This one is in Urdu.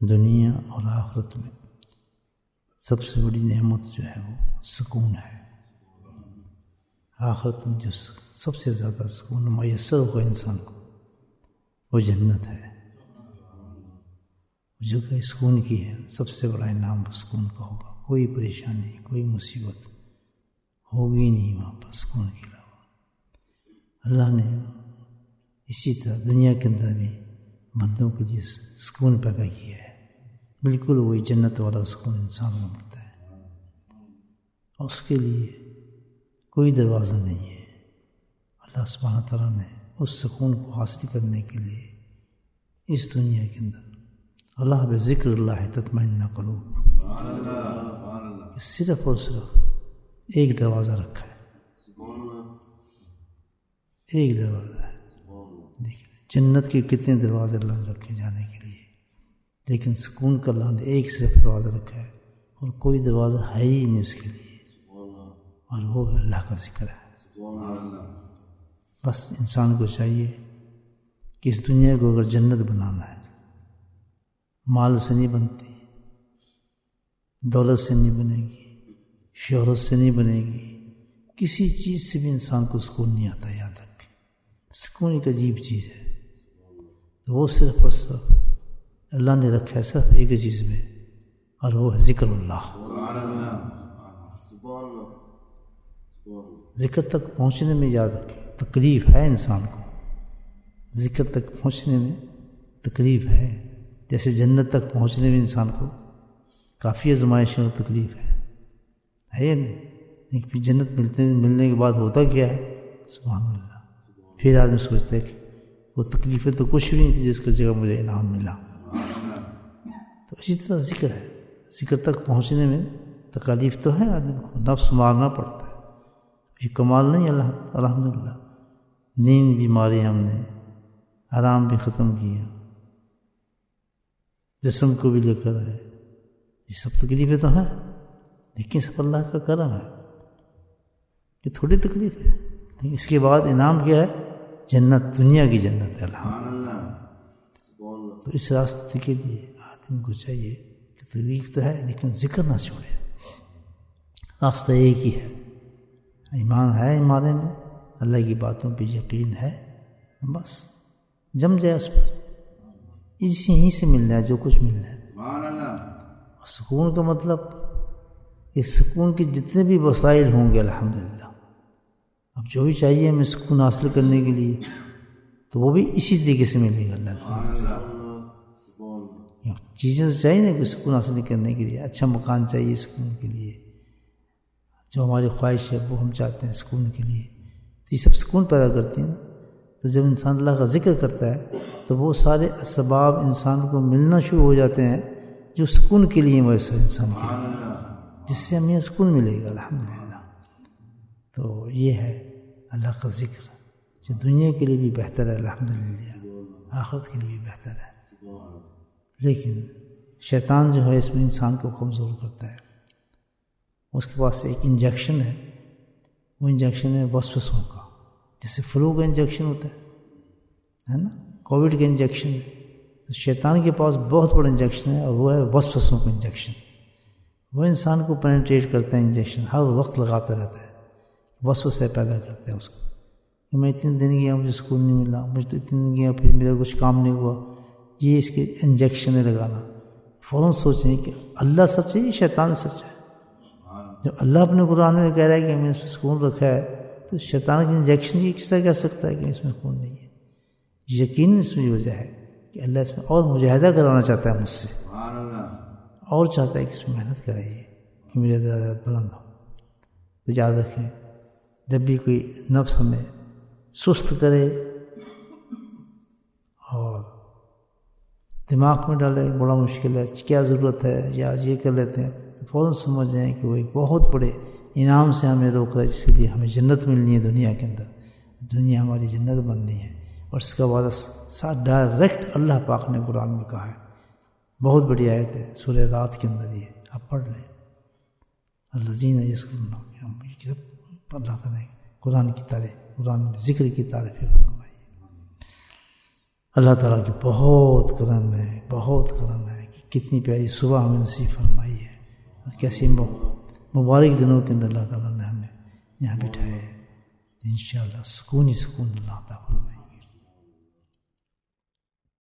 دنیا اور آخرت میں سب سے بڑی نعمت جو ہے وہ سکون ہے۔ آخرت میں جو سب سے زیادہ سکون میسر ہوگا انسان کو وہ جنت ہے۔ جو کہ سکون کی ہے سب سے بڑا انعام سکون کا ہوگا، کوئی پریشانی کوئی مصیبت ہوگی نہیں وہاں پر سکون کے علاوہ۔ اللہ نے اسی طرح دنیا کے اندر بھی بندوں کے لیے سکون پیدا کیا ہے، بالکل وہی جنت والا سکون انسان کو ملتا ہے، اور اس کے لیے کوئی دروازہ نہیں ہے۔ اللہ سبحانہ تعالیٰ نے اس سکون کو حاصل کرنے کے لیے اس دنیا کے اندر اللہ بذکر اللہ تطمئن قلوب صرف اور صرف ایک دروازہ رکھا ہے، ایک دروازہ ہے۔ دیکھیں جنت کے کتنے دروازے اللہ نے رکھے جانے کے لیے، لیکن سکون کا اللہ نے ایک صرف دروازہ رکھا ہے، اور کوئی دروازہ ہے ہی نہیں اس کے لیے، اور وہ اللہ کا ذکر ہے۔ بس انسان کو چاہیے کہ اس دنیا کو اگر جنت بنانا ہے، مال سے نہیں بنتی، دولت سے نہیں بنے گی، شہرت سے نہیں بنے گی، کسی چیز سے بھی انسان کو سکون نہیں آتا۔ یاد رکھیں سکون ایک عجیب چیز ہے، تو وہ صرف اور صرف اللہ نے رکھا ہے صرف ایک چیز میں، اور وہ ہے ذکر اللہ۔ ذکر تک پہنچنے میں یاد رکھیں تکلیف ہے انسان کو، ذکر تک پہنچنے میں تکلیف ہے، جیسے جنت تک پہنچنے میں انسان کو کافی آزمائشیں اور تکلیف ہے یا نہیں؟ لیکن جنت ملنے کے بعد ہوتا کیا ہے؟ سبحان اللہ، پھر آدمی سوچتا ہے کہ وہ تکلیفیں تو کچھ بھی نہیں تھی جس کی جگہ مجھے انعام ملا۔ تو اسی طرح ذکر ہے، ذکر تک پہنچنے میں تکالیف تو ہے، آدمی کو نفس مارنا پڑتا ہے، یہ کمال نہیں اللہ الحمدللہ۔ نیند بیماری ہم نے آرام بھی ختم کیا، جسم کو بھی لے کر ہے، یہ سب تکلیفیں تو ہیں، لیکن سب اللہ کا کرم ہے، یہ تھوڑی تکلیف ہے۔ لیکن اس کے بعد انعام کیا ہے؟ جنت، دنیا کی جنت ہے الحمدللہ۔ تو اس راستے کے لیے آدمی کو چاہیے کہ تکلیف تو ہے لیکن ذکر نہ چھوڑے، راستہ ایک ہی ہے، ایمان ہے ہمارے میں، اللہ کی باتوں پہ یقین ہے، بس جم جائے اس پر، یہیں سے ملنا ہے جو کچھ ملنا ہے۔ سکون کا مطلب اس سکون کے جتنے بھی وسائل ہوں گے الحمدللہ، اب جو بھی چاہیے ہمیں سکون حاصل کرنے کے لیے تو وہ بھی اسی طریقے سے ملے گا اللہ کا۔ چیزیں تو چاہیے نا کہ سکون حاصل کرنے کے لیے، اچھا مکان چاہیے سکون کے لیے، جو ہماری خواہش ہے وہ ہم چاہتے ہیں سکون کے لیے، تو یہ سب سکون پیدا کرتی ہیں نا۔ تو جب انسان اللہ کا ذکر کرتا ہے تو وہ سارے اسباب انسان کو ملنا شروع ہو جاتے ہیں جو سکون کے لیے میسر انسان کے لیے، جس سے ہمیں سکون ملے گا الحمدللہ۔ تو یہ ہے اللہ کا ذکر جو دنیا کے لیے بھی بہتر ہے الحمدللہ، آخرت کے لیے بھی بہتر ہے، لیکن شیطان جو ہے اس میں انسان کو کمزور کرتا ہے۔ اس کے پاس ایک انجیکشن ہے، وہ انجیکشن ہے وسوسوں کا، جیسے فلو کا انجیکشن ہوتا ہے نا، کووڈ کا انجیکشن ہے، تو شیطان کے پاس بہت بڑا انجیکشن ہے، اور وہ ہے وسوسوں کا انجیکشن۔ وہ انسان کو پینیٹریٹ کرتا ہے انجیکشن، ہر وقت لگاتا رہتا ہے، وسوسے پیدا کرتا ہے اس کو کہ میں اتنے دن گیا مجھے سکون نہیں ملا، مجھے تو اتنے دن گیا پھر میرا کچھ کام نہیں ہوا، یہ اس کے انجیکشن ہے لگانا۔ فوراً سوچیں کہ اللہ سچ ہے یا شیطان سچ ہے؟ جب اللہ اپنے قرآن میں کہہ رہا ہے کہ ہمیں اس میں سکون رکھا ہے، تو شیطان کے انجیکشن یہ کس طرح کہہ سکتا ہے کہ اس میں سکون نہیں ہے؟ یقیناً اس میں وجہ ہے کہ اللہ اس میں اور مجاہدہ کرانا چاہتا ہے مجھ سے، اور چاہتا ہے کہ اس میں محنت کرائیے کہ میرے درجات بلند ہو۔ تو یاد رکھیں جب بھی کوئی نفس ہمیں سست کرے اور دماغ میں ڈالے بڑا مشکل ہے، کیا ضرورت ہے یا یہ کر لیتے ہیں، تو فوراً سمجھ جائیں کہ وہ ایک بہت بڑے انعام سے ہمیں روک رہا ہے، جس کے لیے ہمیں جنت ملنی ہے دنیا کے اندر، دنیا ہماری جنت بننی ہے۔ اور اس کا وعدہ ڈائریکٹ اللہ پاک نے قرآن میں کہا ہے، بہت بڑی آیت ہے سورہ رات کے اندر، یہ آپ پڑھ لیں۔ الذین یذکرون اللہ تعالیٰ نے قرآن کی تعریف، قرآن میں ذکر کی تعریف فرمائی۔ اللہ تعالیٰ کی بہت کرم ہے، بہت کرم ہے کتنی پیاری صبح ہمیں نصیب فرمائی ہے، کیسی مبارک دنوں کے اندر اللہ تعالیٰ نے ہمیں یہاں بٹھایا ہے، انشاءاللہ سکون ہی سکون اللہ تعالیٰ فرمائے۔